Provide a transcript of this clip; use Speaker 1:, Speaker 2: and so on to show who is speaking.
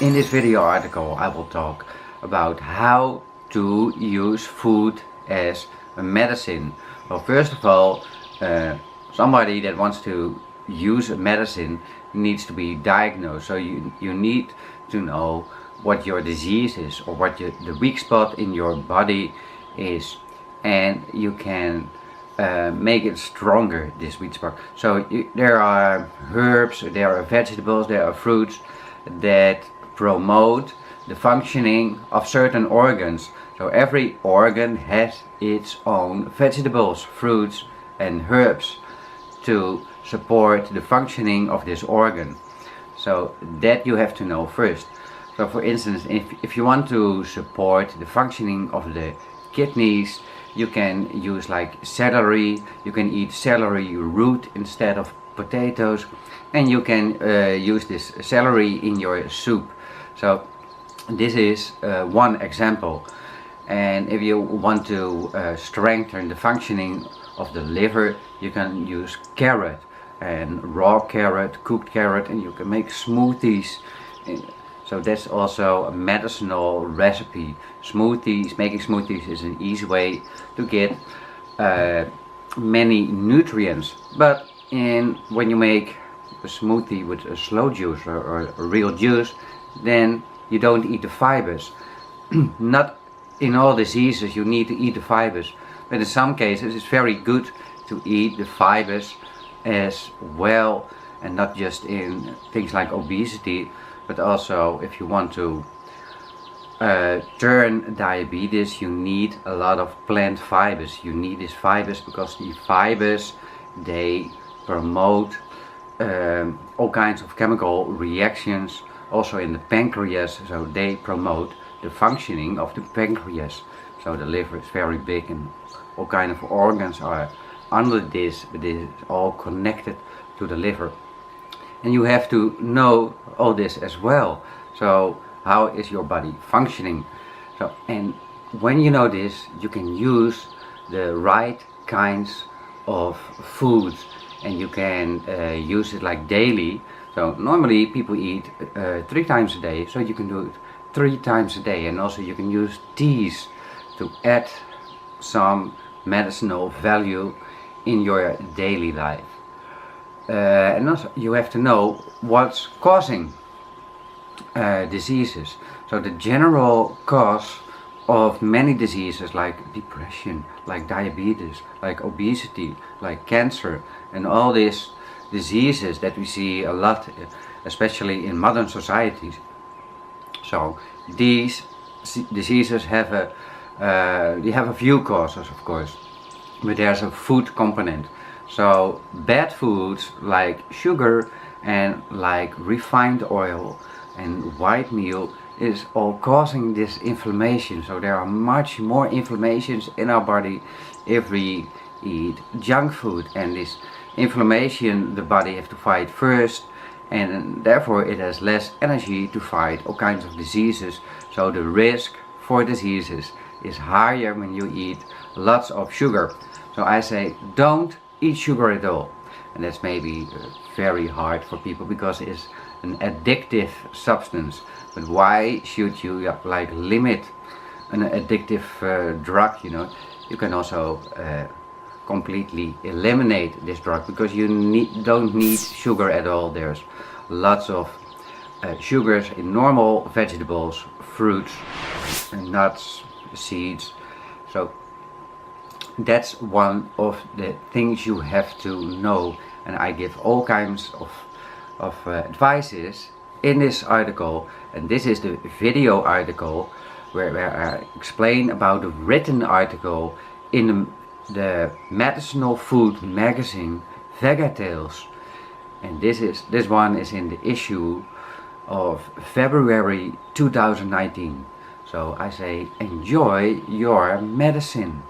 Speaker 1: In this video article I will talk about how to use food as a medicine. Well, first of all, somebody that wants to use a medicine needs to be diagnosed. So you need to know what your disease is, or what the weak spot in your body is, and you can make it stronger, this weak spot. So there are herbs, there are vegetables, there are fruits that promote the functioning of certain organs. So every organ has its own vegetables, fruits and herbs to support the functioning of this organ. So that you have to know first. So for instance, if you want to support the functioning of the kidneys, you can use like celery. You can eat celery root instead of potatoes, and you can use this celery in your soup. So this is one example. And if you want to strengthen the functioning of the liver, you can use carrot, and raw carrot, cooked carrot, and you can make smoothies. So that's also a medicinal recipe. Making smoothies is an easy way to get many nutrients. But when you make a smoothie with a slow juice or a real juice, then you don't eat the fibers. Not in all diseases you need to eat the fibers, but in some cases it's very good to eat the fibers as well, and not just in things like obesity, but also if you want to turn diabetes, you need a lot of plant fibers. You need these fibers because the fibers, they promote all kinds of chemical reactions also in the pancreas. So they promote the functioning of the pancreas. So the liver is very big, and all kinds of organs are under this, but it is all connected to the liver. And you have to know all this as well. So how is your body functioning? So, and when you know this, you can use the right kinds of foods, and you can use it like daily. So normally people eat 3 times a day, so you can do it 3 times a day. And also you can use teas to add some medicinal value in your daily life. And also you have to know what's causing diseases. So the general cause of many diseases like depression, like diabetes, like obesity, like cancer, and all these diseases that we see a lot, especially in modern societies. So these diseases have a few causes, of course, but there's a food component. So bad foods like sugar and like refined oil and white meal is all causing this inflammation. So there are much more inflammations in our body if we eat junk food, and this inflammation the body has to fight first, and therefore it has less energy to fight all kinds of diseases. So the risk for diseases is higher when you eat lots of sugar. So I say don't eat sugar at all. And that's maybe very hard for people because it's an addictive substance. But why should you like limit an addictive drug? You know, you can also completely eliminate this drug, because you don't need sugar at all. There's lots of sugars in normal vegetables, fruits, and nuts, seeds. So that's one of the things you have to know, and I give all kinds of advices in this article. And this is the video article where I explain about the written article in the Medicinal Food magazine, Vegatales. And this one is in the issue of February 2019. So I say enjoy your medicine.